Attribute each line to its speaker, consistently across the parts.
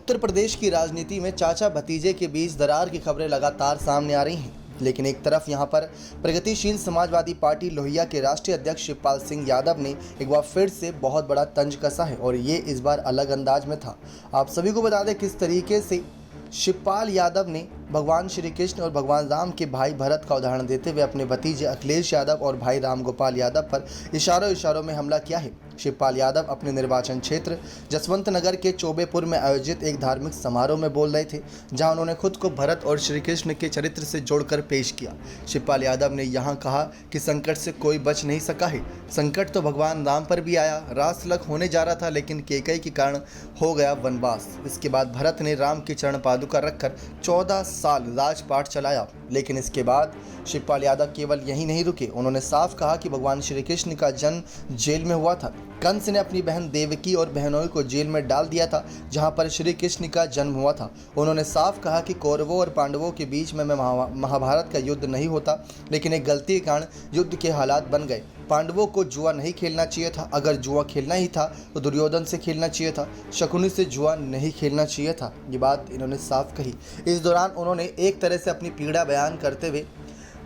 Speaker 1: उत्तर प्रदेश की राजनीति में चाचा भतीजे के बीच दरार की खबरें लगातार सामने आ रही हैं। लेकिन एक तरफ यहां पर प्रगतिशील समाजवादी पार्टी लोहिया के राष्ट्रीय अध्यक्ष शिवपाल सिंह यादव ने एक बार फिर से बहुत बड़ा तंज कसा है और ये इस बार अलग अंदाज में था। आप सभी को बता दें किस तरीके से शिवपाल यादव ने भगवान श्री कृष्ण और भगवान राम के भाई भरत का उदाहरण देते हुए अपने भतीजे अखिलेश यादव और भाई राम गोपाल यादव पर इशारों में हमला किया है। शिवपाल यादव अपने निर्वाचन क्षेत्र जसवंत नगर के चौबेपुर में आयोजित एक धार्मिक समारोह में बोल रहे थे, जहां उन्होंने खुद को भरत और श्री कृष्ण के चरित्र से जोड़कर पेश किया। शिवपाल यादव ने यहां कहा कि संकट से कोई बच नहीं सका है। संकट तो भगवान राम पर भी आया। रास तिलक होने जा रहा था, लेकिन कैकेयी के कारण हो गया वनवास। इसके बाद भरत ने राम की चरण पादुका रखकर 14 साल राजपाट चलाया। लेकिन इसके बाद शिवपाल यादव केवल यहीं नहीं रुके। उन्होंने साफ कहा कि भगवान श्री कृष्ण का जन्म जेल में हुआ था। कंस ने अपनी बहन देवकी और बहनोई को जेल में डाल दिया था, जहां पर श्री कृष्ण का जन्म हुआ था। उन्होंने साफ कहा कि कौरवों और पांडवों के बीच में महाभारत का युद्ध नहीं होता, लेकिन एक गलती के कारण युद्ध के हालात बन गए। पांडवों को जुआ नहीं खेलना चाहिए था। अगर जुआ खेलना ही था तो दुर्योधन से खेलना चाहिए था। शकुनी से जुआ नहीं खेलना चाहिए था। ये बात इन्होंने साफ कही। इस दौरान उन्होंने एक तरह से अपनी पीड़ा बयान करते हुए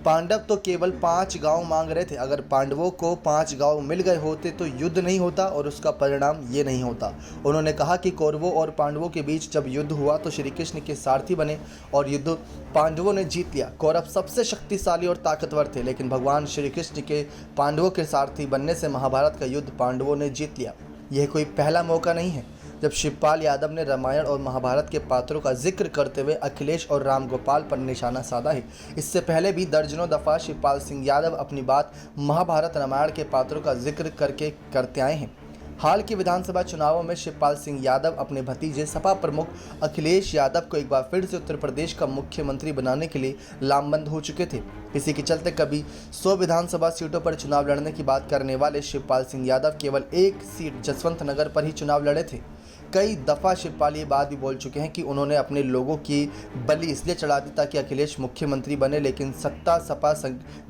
Speaker 1: पांडव तो केवल 5 गांव मांग रहे थे। अगर पांडवों को 5 गांव मिल गए होते तो युद्ध नहीं होता और उसका परिणाम ये नहीं होता। उन्होंने कहा कि कौरवों और पांडवों के बीच जब युद्ध हुआ तो श्री कृष्ण के सारथी बने और युद्ध पांडवों ने जीत लिया। कौरव सबसे शक्तिशाली और ताकतवर थे, लेकिन भगवान श्री कृष्ण के पांडवों के सारथी बनने से महाभारत का युद्ध पांडवों ने जीत लिया। यह कोई पहला मौका नहीं है जब शिवपाल यादव ने रामायण और महाभारत के पात्रों का जिक्र करते हुए अखिलेश और राम गोपाल पर निशाना साधा है। इससे पहले भी दर्जनों दफ़ा शिवपाल सिंह यादव अपनी बात महाभारत रामायण के पात्रों का जिक्र करते आए हैं। हाल के विधानसभा चुनावों में शिवपाल सिंह यादव अपने भतीजे सपा प्रमुख अखिलेश यादव को एक बार फिर से उत्तर प्रदेश का मुख्यमंत्री बनाने के लिए लामबंद हो चुके थे। इसी के चलते कभी 100 विधानसभा सीटों पर चुनाव लड़ने की बात करने वाले शिवपाल सिंह यादव केवल एक सीट जसवंत नगर पर ही चुनाव लड़े थे। कई दफ़ा शिवपाल ये बात भी बोल चुके हैं कि उन्होंने अपने लोगों की बलि इसलिए चढ़ा दी ताकि अखिलेश मुख्यमंत्री बने, लेकिन सत्ता सपा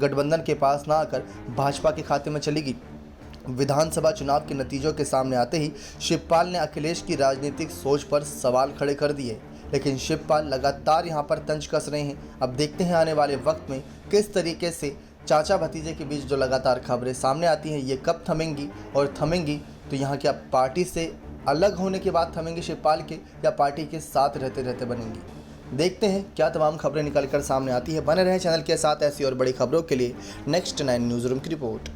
Speaker 1: गठबंधन के पास ना आकर भाजपा के खाते में चली गई। विधानसभा चुनाव के नतीजों के सामने आते ही शिवपाल ने अखिलेश की राजनीतिक सोच पर सवाल खड़े कर दिए, लेकिन शिवपाल लगातार यहां पर तंज कस रहे हैं। अब देखते हैं आने वाले वक्त में किस तरीके से चाचा भतीजे के बीच जो लगातार खबरें सामने आती हैं ये कब थमेंगी, और थमेंगी तो यहाँ क्या पार्टी से अलग होने के बाद थमेंगे शिवपाल के, या पार्टी के साथ रहते रहते बनेंगी। देखते हैं क्या तमाम खबरें निकल कर सामने आती है। बने रहें चैनल के साथ ऐसी और बड़ी खबरों के लिए। नेक्स्ट 9 न्यूज़ रूम की रिपोर्ट।